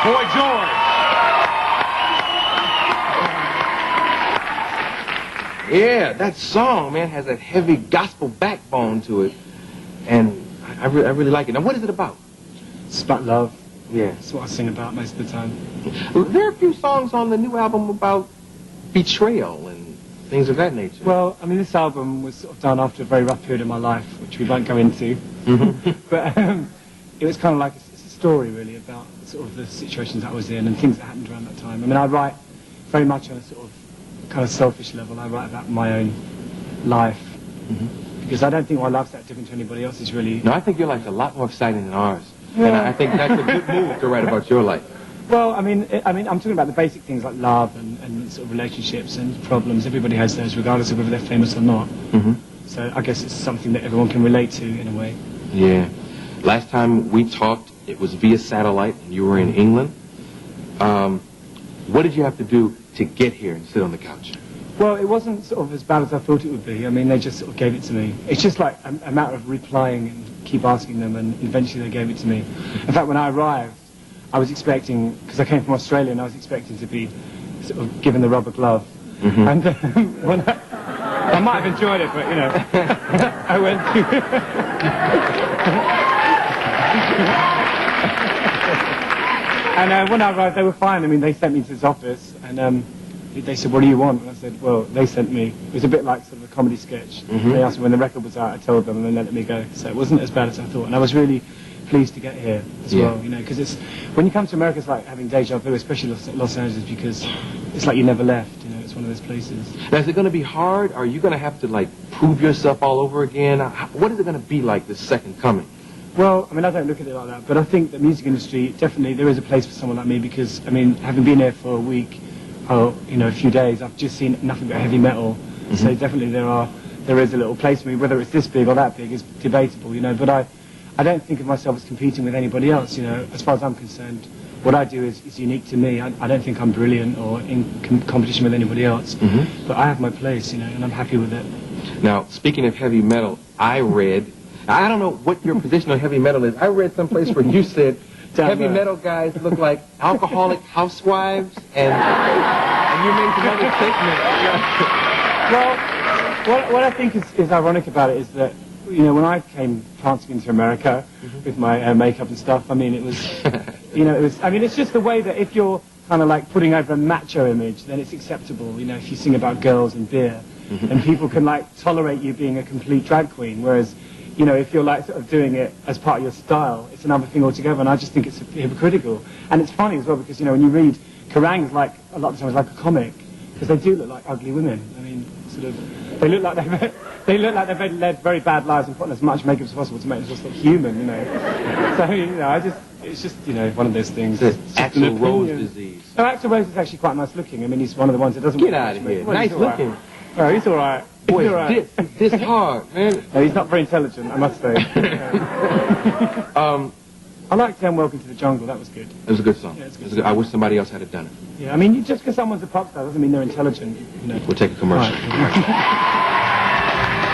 Boy George. Yeah, that song, man, has that heavy gospel backbone to it, and I really like it. Now, what is it about? It's about love. Yeah. That's what I sing about most of the time. There are a few songs on the new album about betrayal and things of that nature. Well, I mean, this album was sort of done after a very rough period of my life, which we won't go into. But it was kind of like it's a story, really, about sort of the situations I was in and things that happened around that time. I mean, I write very much on a sort of kind of selfish level. I write about my own life. Because I don't think my life's that different to anybody else's, really. No, I think your life's a lot more exciting than ours. And I think that's a good move to write about your life. Well, I mean, I'm talking about the basic things like love and sort of relationships and problems. Everybody has those, regardless of whether they're famous or not. So I guess it's something that everyone can relate to in a way. Yeah. Last time we talked, it was via satellite, and you were in England. What did you have to do to get here and sit on the couch? Well, it wasn't sort of as bad as I thought it would be. I mean, they just sort of gave it to me. It's just like a matter of replying and keep asking them, and eventually they gave it to me. In fact, when I arrived, I was expecting, because I came from Australia, and I was expecting to be sort of given the rubber glove. And when I might have enjoyed it, but, you know, I went And when I arrived, they were fine. I mean, they sent me to this office, and they said, what do you want? And I said, well, they sent me. It was a bit like sort of a comedy sketch. They asked me when the record was out, I told them, and then they let me go. So it wasn't as bad as I thought. And I was really pleased to get here as well, you know, because it's, when you come to America, it's like having deja vu, especially Los Angeles, because it's like you never left, you know, it's one of those places. Now, is it going to be hard? Are you going to have to, like, prove yourself all over again? What is it going to be like, this second coming? Well, I mean, I don't look at it like that, but I think the music industry, definitely, there is a place for someone like me, because, I mean, having been here for a week, or, you know, a few days, I've just seen nothing but heavy metal, so definitely there is a little place for me. Whether it's this big or that big is debatable, you know, but I don't think of myself as competing with anybody else, you know. As far as I'm concerned, what I do is unique to me. I don't think I'm brilliant or in competition with anybody else, but I have my place, you know, and I'm happy with it. Now, speaking of heavy metal, I don't know what your position on heavy metal is. I read someplace where you said heavy metal guys look like alcoholic housewives, and you made some other statement. Well, what I think is ironic about it is that, you know, when I came prancing into America with my makeup and stuff, I mean, it was, you know, I mean, it's just the way that if you're kind of like putting over a macho image, then it's acceptable, you know, if you sing about girls and beer, and people can, like, tolerate you being a complete drag queen, whereas, you know, if you're, like, sort of doing it as part of your style, it's another thing altogether, and I just think it's hypocritical. And it's funny as well, because, you know, when you read Kerrang, like, a lot of times like a comic, because they do look like ugly women. I mean, sort of, they look like they've led very bad lives and put on as much makeup as possible to make them just look human, you know. So, you know, it's just, you know, one of those things. It's Axl Rose disease. No, Axl Rose is actually quite nice looking. I mean, he's one of the ones that doesn't... Get out of here. Well, nice looking. Right. Oh, he's all right. Boy, he's all right. this hard, man. No, he's not very intelligent, I must say. I liked Welcome to the Jungle. That was good. It was a good song. Yeah, it's good. It was good. I wish somebody else had done it. Yeah, I mean, just because someone's a pop star doesn't mean they're intelligent, you know. We'll take a commercial. Right.